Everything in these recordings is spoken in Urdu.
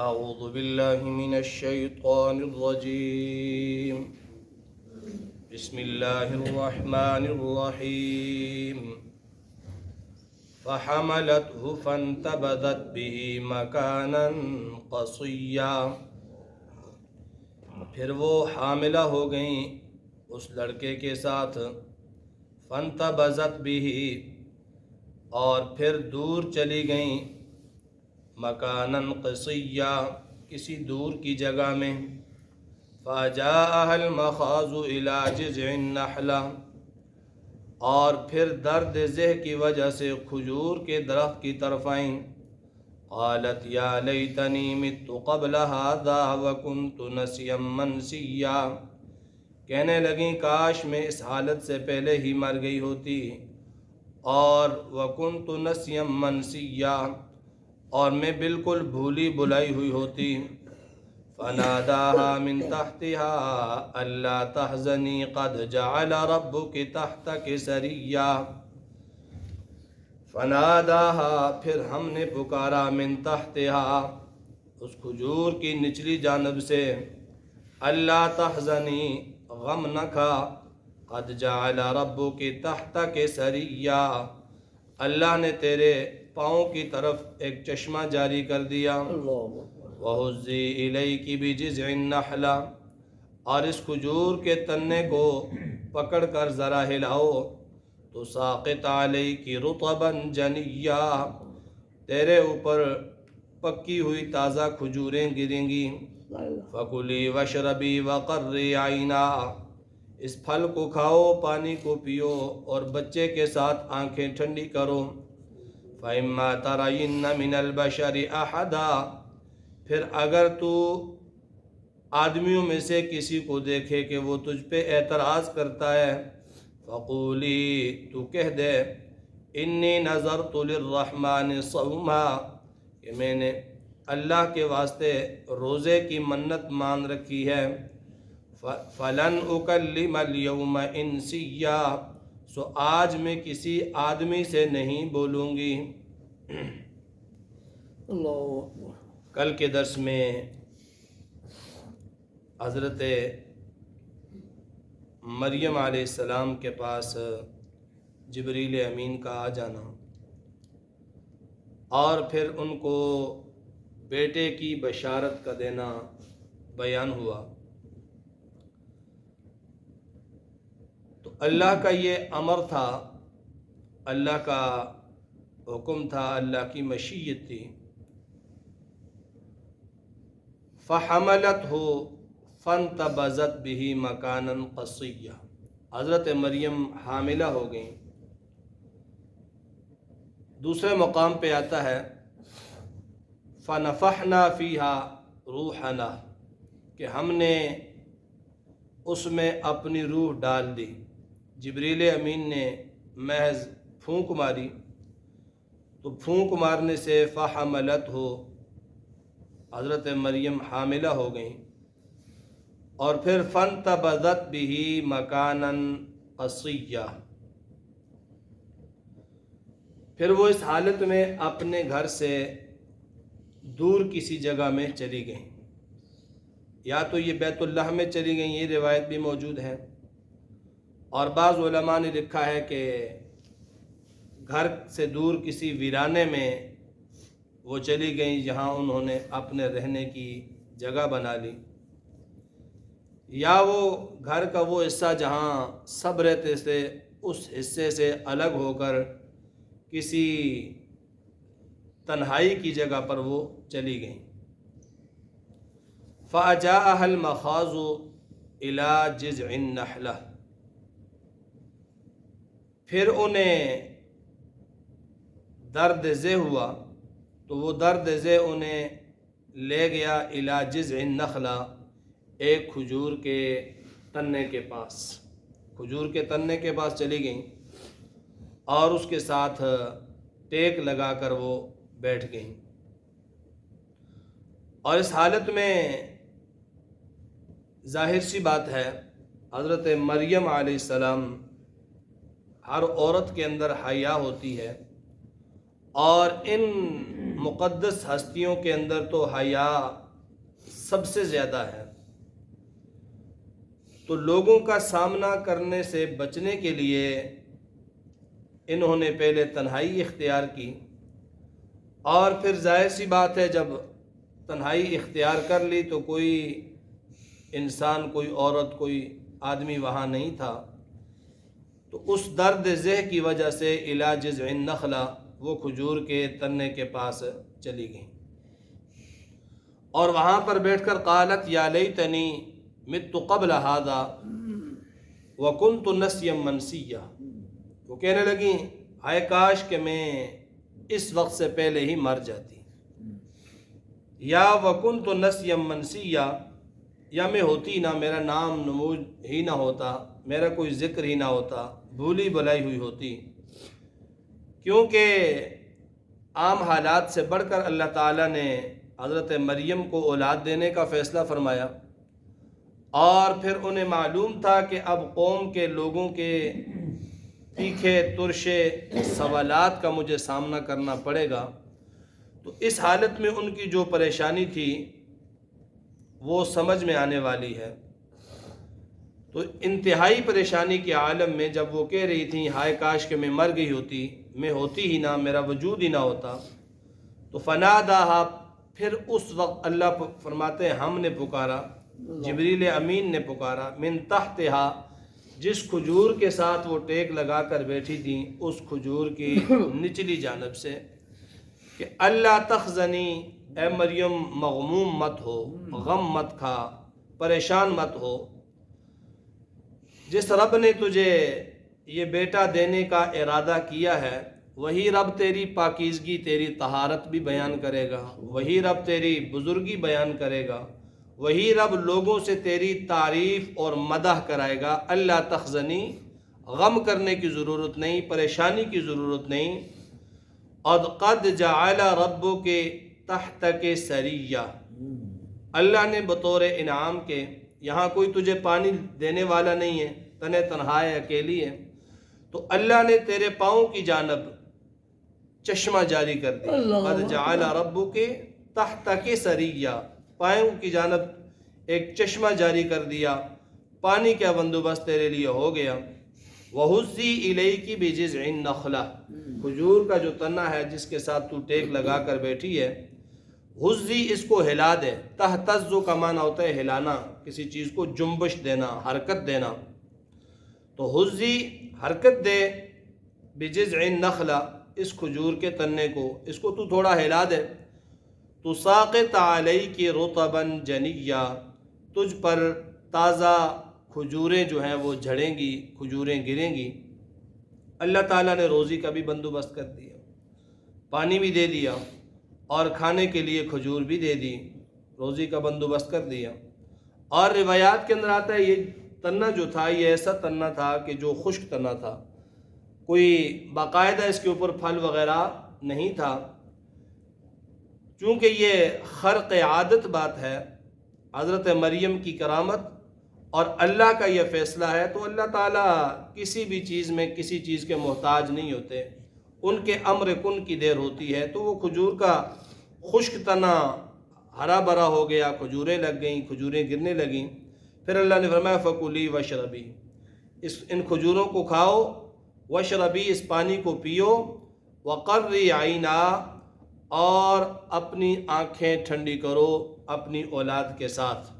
أعوذ بالله من الشيطان الرجيم. بسم الله الرحمن الرحيم. فحملته فانتبذت به مكانا قصيا. پھر وہ حاملہ ہو گئیں اس لڑکے کے ساتھ. فانتبذت به، اور پھر دور چلی گئیں. مکاناً قصیا، کسی دور کی جگہ میں. فجاءها المخاض إلى جذع النخلة، اور پھر درد ذہ کی وجہ سے کھجور کے درخت کی طرف آئیں. قالت یا لیتنی مت قبل هذا وكنت نسیا منسیا. کہنے لگیں کاش میں اس حالت سے پہلے ہی مر گئی ہوتی. اور وكنت نسیا منسیا، اور میں بالکل بھولی بلائی ہوئی ہوتی. فناداها من تحتها ألا تحزني قد جعل ربك تحتك سريا. فناداها، پھر ہم نے پکارا، من تحتها، اس کھجور کی نچلی جانب سے. اللہ تحزنی، غم نہ کھا. قد جعل ربك تحتك سريا، اللہ نے تیرے پاؤں کی طرف ایک چشمہ جاری کر دیا. وَهُزِّي إِلَيْكِ بِجِذْعِ النَّخْلَةِ، اور اس کھجور کے تنے کو پکڑ کر ذرا ہلاؤ. تُسَاقِطْ عَلَيْكِ رُطَبًا جَنِيًّا، تیرے اوپر پکی ہوئی تازہ کھجوریں گریں گی. فَكُلِي وَاشْرَبِي وَقَرِّي عَيْنًا، اس پھل کو کھاؤ، پانی کو پیو، اور بچے کے ساتھ آنکھیں ٹھنڈی کرو. فَإِمَّا تَرَيِنَّ مِنَ الْبَشَرِ أَحَدًا، پھر اگر تو آدمیوں میں سے کسی کو دیکھے کہ وہ تجھ پہ اعتراض کرتا ہے، فَقُولِي، تو کہہ دے، إِنِّي نَذَرْتُ لِلرَّحْمَنِ صَوْمًا، کہ میں نے اللہ کے واسطے روزے کی منت مان رکھی ہے. فَلَنْ أُكَلِّمَ الْيَوْمَ إِنْسِيًّا، سو آج میں کسی آدمی سے نہیں بولوں گی. کل کے درس میں حضرت مریم علیہ السلام کے پاس جبریل امین کا آ جانا، اور پھر ان کو بیٹے کی بشارت کا دینا بیان ہوا. تو اللہ کا یہ امر تھا، اللہ کا حکم تھا، اللہ کی مشیت تھی. فَحَمَلَتْهُ فَانْتَبَذَتْ بِهِ مَكَانًا قَصِيًّا، حضرت مریم حاملہ ہو گئیں. دوسرے مقام پہ آتا ہے فَنَفَخْنَا فِيهَا رُوحَنَا، کہ ہم نے اس میں اپنی روح ڈال دی. جبریل امین نے محض پھونک ماری، تو پھونک مارنے سے فَحَمَلَتْهُ، حضرت مریم حاملہ ہو گئیں. اور پھر فَانْتَبَذَتْ بِهِ مَكَانًا قَصِيًّا، پھر وہ اس حالت میں اپنے گھر سے دور کسی جگہ میں چلی گئیں. یا تو یہ بیت اللہ میں چلی گئیں، یہ روایت بھی موجود ہے، اور بعض علماء نے لکھا ہے کہ گھر سے دور کسی ویرانے میں وہ چلی گئیں، جہاں انہوں نے اپنے رہنے کی جگہ بنا لی. یا وہ گھر کا وہ حصہ جہاں سب رہتے تھے، اس حصے سے الگ ہو کر کسی تنہائی کی جگہ پر وہ چلی گئیں. فَأَجَاءَهَا الْمَخَاضُ إِلَى جِذْعِ النَّخْلَةِ، پھر انہیں درد ذہ ہوا، تو وہ درد ذہ انہیں لے گیا الی جذع النخلہ، ایک کھجور کے تنے کے پاس. کھجور کے تنے کے پاس چلی گئیں، اور اس کے ساتھ ٹیک لگا کر وہ بیٹھ گئیں. اور اس حالت میں ظاہر سی بات ہے، حضرت مریم علیہ السلام، ہر عورت کے اندر حیا ہوتی ہے، اور ان مقدس ہستیوں کے اندر تو حیا سب سے زیادہ ہے، تو لوگوں کا سامنا کرنے سے بچنے کے لیے انہوں نے پہلے تنہائی اختیار کی، اور پھر ظاہر سی بات ہے جب تنہائی اختیار کر لی تو کوئی انسان، کوئی عورت، کوئی آدمی وہاں نہیں تھا، تو اس درد ذہ کی وجہ سے الی جذع النخلہ، وہ کھجور کے تنے کے پاس چلی گئیں، اور وہاں پر بیٹھ کر قالت یا لیتنی مت قبل ھذا وکنت نسیا منسیا، وہ کہنے لگیں ہائے کاش کہ میں اس وقت سے پہلے ہی مر جاتی، یا وکنت نسیا منسیا، یا میں ہوتی نہ، میرا نام نمود ہی نہ ہوتا، میرا کوئی ذکر ہی نہ ہوتا، بھولی بھلائی ہوئی ہوتی، کیونکہ عام حالات سے بڑھ کر اللہ تعالیٰ نے حضرت مریم کو اولاد دینے کا فیصلہ فرمایا، اور پھر انہیں معلوم تھا کہ اب قوم کے لوگوں کے تیکھے ترشے سوالات کا مجھے سامنا کرنا پڑے گا، تو اس حالت میں ان کی جو پریشانی تھی وہ سمجھ میں آنے والی ہے۔ تو انتہائی پریشانی کے عالم میں جب وہ کہہ رہی تھیں ہائے کاش کہ میں مر گئی ہوتی، میں ہوتی ہی نہ، میرا وجود ہی نہ ہوتا، تو فناداہا، پھر اس وقت اللہ فرماتے ہیں ہم نے پکارا، جبریل امین نے پکارا، من تحتہا، جس کھجور کے ساتھ وہ ٹیک لگا کر بیٹھی تھیں اس کھجور کی نچلی جانب سے، کہ اللہ تخزنی، اے مریم مغموم مت ہو، غم مت کھا، پریشان مت ہو، جس رب نے تجھے یہ بیٹا دینے کا ارادہ کیا ہے وہی رب تیری پاکیزگی، تیری طہارت بھی بیان کرے گا، وہی رب تیری بزرگی بیان کرے گا، وہی رب لوگوں سے تیری تعریف اور مدح کرائے گا۔ اللہ تخزنی، غم کرنے کی ضرورت نہیں، پریشانی کی ضرورت نہیں، قد جعل ربک تحتک سریہ، اللہ نے بطور انعام کے، یہاں کوئی تجھے پانی دینے والا نہیں ہے، تنے تنہا ہے، اکیلی ہے، تو اللہ نے تیرے پاؤں کی جانب چشمہ جاری کر دیا، قد جعل ربک تحتک سریہ، پاؤں کی جانب ایک چشمہ جاری کر دیا، پانی کا بندوبست تیرے لیے ہو گیا۔ وَهُزِّي إِلَيْكِ بِجِذْعِ النَّخْلَةِ، کھجور کا جو تنا ہے جس کے ساتھ تو ٹیک لگا کر بیٹھی ہے، ہزی، اس کو ہلا دے، تہتزو کا معنی ہوتا ہے ہلانا، کسی چیز کو جنبش دینا، حرکت دینا، تو ہزی، حرکت دے، بجذع النخلہ، اس کھجور کے تنے کو، اس کو تو تھوڑا ہلا دے، تساقط علیک رطبا جنیا، تجھ پر تازہ کھجوریں جو ہیں وہ جھڑیں گی، کھجوریں گریں گی۔ اللہ تعالیٰ نے روزی کا بھی بندوبست کر دیا، پانی بھی دے دیا، اور کھانے کے لیے کھجور بھی دے دی، روزی کا بندوبست کر دیا۔ اور روایات کے اندر آتا ہے یہ تنا جو تھا یہ ایسا تنا تھا کہ جو خشک تنا تھا، کوئی باقاعدہ اس کے اوپر پھل وغیرہ نہیں تھا، چونکہ یہ خرق عادت بات ہے، حضرت مریم کی کرامت اور اللہ کا یہ فیصلہ ہے، تو اللہ تعالیٰ کسی بھی چیز میں کسی چیز کے محتاج نہیں ہوتے، ان کے امر کن کی دیر ہوتی ہے، تو وہ کھجور کا خشک تنا ہرا بھرا ہو گیا، کھجوریں لگ گئیں، کھجوریں گرنے لگیں، پھر اللہ نے فرمایا فَكُلِي وَاشْرَبِي، ان کھجوروں کو کھاؤ، وَاشْرَبِي، اس پانی کو پیو، وَقَرِّي عَيْنَا، اور اپنی آنکھیں ٹھنڈی کرو اپنی اولاد کے ساتھ،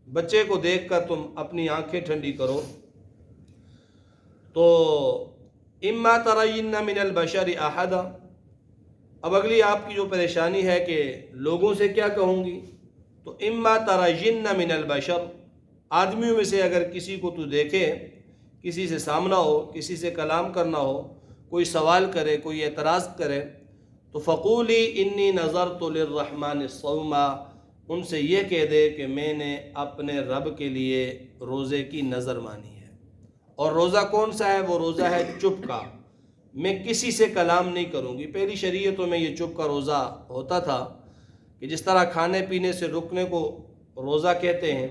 بچے کو دیکھ کر تم اپنی آنکھیں ٹھنڈی کرو۔ تو اما ترین من البشر احدا، اب اگلی آپ کی جو پریشانی ہے کہ لوگوں سے کیا کہوں گی، تو اما ترین من البشر، آدمیوں میں سے اگر کسی کو تو دیکھے، کسی سے سامنا ہو، کسی سے کلام کرنا ہو، کوئی سوال کرے، کوئی اعتراض کرے، تو فقولی انی نظرت للرحمن صوما، ان سے یہ کہہ دے کہ میں نے اپنے رب کے لیے روزے کی نظر مانی ہے، اور روزہ کون سا ہے؟ وہ روزہ ہے چپ کا، میں کسی سے کلام نہیں کروں گی۔ پہلی شریعتوں میں یہ چپ کا روزہ ہوتا تھا کہ جس طرح کھانے پینے سے رکنے کو روزہ کہتے ہیں،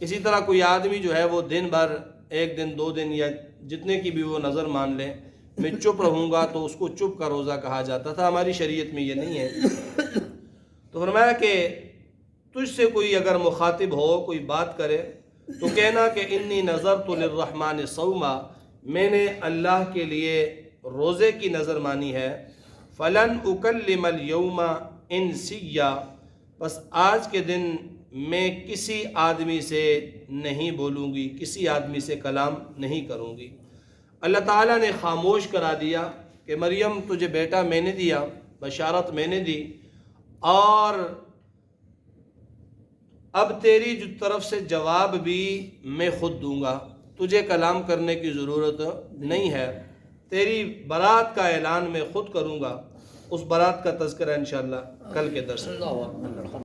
اسی طرح کوئی آدمی جو ہے وہ دن بھر، ایک دن، 2 دن، یا جتنے کی بھی وہ نظر مان لے، میں چپ رہوں گا تو اس کو چپ کا روزہ کہا جاتا تھا، ہماری شریعت میں یہ نہیں ہے۔ تو فرمایا کہ تجھ سے کوئی اگر مخاطب ہو، کوئی بات کرے تو کہنا کہ انی نذرت للرحمن صوما، میں نے اللہ کے لیے روزے کی نظر مانی ہے، فلن اکلم اليوم انسیا، بس آج کے دن میں کسی آدمی سے نہیں بولوں گی، کسی آدمی سے کلام نہیں کروں گی۔ اللہ تعالیٰ نے خاموش کرا دیا کہ مریم تجھے بیٹا میں نے دیا، بشارت میں نے دی، اور اب تیری جو طرف سے جواب بھی میں خود دوں گا، تجھے کلام کرنے کی ضرورت نہیں ہے، تیری برات کا اعلان میں خود کروں گا۔ اس برات کا تذکرہ انشاءاللہ کل کے درس میں۔